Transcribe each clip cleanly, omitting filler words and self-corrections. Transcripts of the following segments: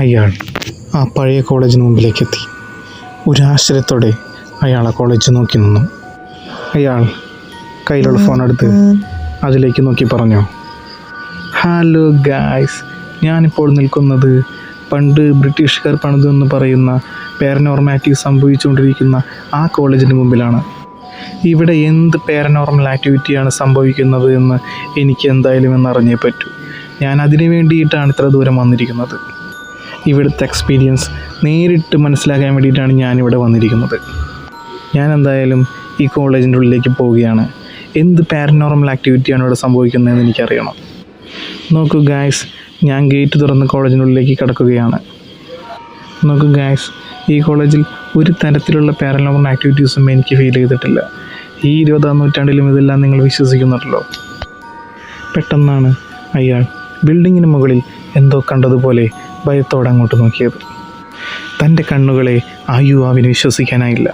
അയാൾ ആ പഴയ കോളേജിന് മുമ്പിലേക്കെത്തി. ഒരാശ്ചര്യത്തോടെ അയാൾ ആ കോളേജ് നോക്കി നിന്നു. അയാൾ കയ്യിലുള്ള ഫോണെടുത്ത് അതിലേക്ക് നോക്കി പറഞ്ഞു, ഹലോ ഗായ്സ്, ഞാനിപ്പോൾ നിൽക്കുന്നത് പണ്ട് ബ്രിട്ടീഷുകാർ പണിതെന്ന് പറയുന്ന പാരനോർമാലിറ്റി സംഭവിച്ചുകൊണ്ടിരിക്കുന്ന ആ കോളേജിന് മുമ്പിലാണ്. ഇവിടെ എന്ത് പാരനോർമൽ ആക്ടിവിറ്റിയാണ് സംഭവിക്കുന്നത് എന്ന് എനിക്ക് എന്തായാലും എന്നറിഞ്ഞേ പറ്റൂ. ഞാൻ അതിനു വേണ്ടിയിട്ടാണ് ഇത്ര ദൂരം വന്നിരിക്കുന്നത്. ഇവിടുത്തെ എക്സ്പീരിയൻസ് നേരിട്ട് മനസ്സിലാക്കാൻ വേണ്ടിയിട്ടാണ് ഞാനിവിടെ വന്നിരിക്കുന്നത്. ഞാൻ എന്തായാലും ഈ കോളേജിൻ്റെ ഉള്ളിലേക്ക് പോവുകയാണ്. എന്ത് പാരനോർമൽ ആക്ടിവിറ്റിയാണ് ഇവിടെ സംഭവിക്കുന്നതെന്ന് എനിക്കറിയണം. നോക്കൂ ഗായ്സ്, ഞാൻ ഗേറ്റ് തുറന്ന് കോളേജിനുള്ളിലേക്ക് കടക്കുകയാണ്. നോക്കൂ ഗായ്സ്, ഈ കോളേജിൽ ഒരു തരത്തിലുള്ള പാരനോർമൽ ആക്ടിവിറ്റീസും എനിക്ക് ഫീൽ ചെയ്തിട്ടില്ല. ഈ 20-ാം നൂറ്റാണ്ടിലും ഇതെല്ലാം നിങ്ങൾ വിശ്വസിക്കുന്നുണ്ടല്ലോ. പെട്ടെന്നാണ് അയാൾ ബിൽഡിങ്ങിന് മുകളിൽ എന്തോ കണ്ടതുപോലെ ഭയത്തോടെ അങ്ങോട്ട് നോക്കിയത്. തൻ്റെ കണ്ണുകളെ ആ യുവാവിന് വിശ്വസിക്കാനായില്ല.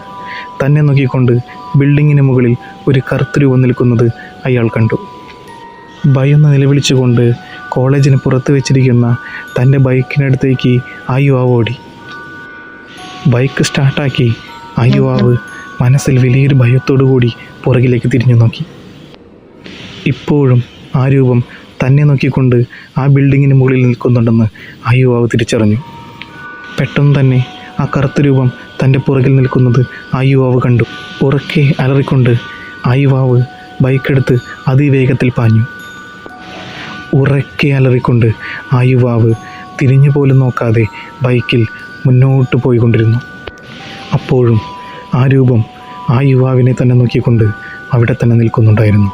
തന്നെ നോക്കിക്കൊണ്ട് ബിൽഡിങ്ങിന് മുകളിൽ ഒരു കറുത്ത രൂപം നിൽക്കുന്നത് അയാൾ കണ്ടു. ഭയന്ന് നിലവിളിച്ചുകൊണ്ട് കോളേജിന് പുറത്ത് വെച്ചിരിക്കുന്ന തൻ്റെ ബൈക്കിനടുത്തേക്ക് ആ യുവാവ് ഓടി. ബൈക്ക് സ്റ്റാർട്ടാക്കി ആ യുവാവ് മനസ്സിൽ വലിയൊരു ഭയത്തോടു കൂടി പുറകിലേക്ക് തിരിഞ്ഞു നോക്കി. ഇപ്പോഴും ആ രൂപം തന്നെ നോക്കിക്കൊണ്ട് ആ ബിൽഡിങ്ങിന് മുകളിൽ നിൽക്കുന്നുണ്ടെന്ന് ആ യുവാവ് തിരിച്ചറിഞ്ഞു. പെട്ടെന്ന് തന്നെ ആ കറുത്ത രൂപം തൻ്റെ പുറകിൽ നിൽക്കുന്നത് ആ യുവാവ് കണ്ടു. ഉറക്കെ അലറിക്കൊണ്ട് ആ യുവാവ് ബൈക്കെടുത്ത് അതിവേഗത്തിൽ പാഞ്ഞു. ഉറക്കെ അലറിക്കൊണ്ട് ആ യുവാവ് തിരിഞ്ഞു പോലും നോക്കാതെ ബൈക്കിൽ മുന്നോട്ട് പോയിക്കൊണ്ടിരുന്നു. അപ്പോഴും ആ രൂപം ആ യുവാവിനെ തന്നെ നോക്കിക്കൊണ്ട് അവിടെ തന്നെ നിൽക്കുന്നുണ്ടായിരുന്നു.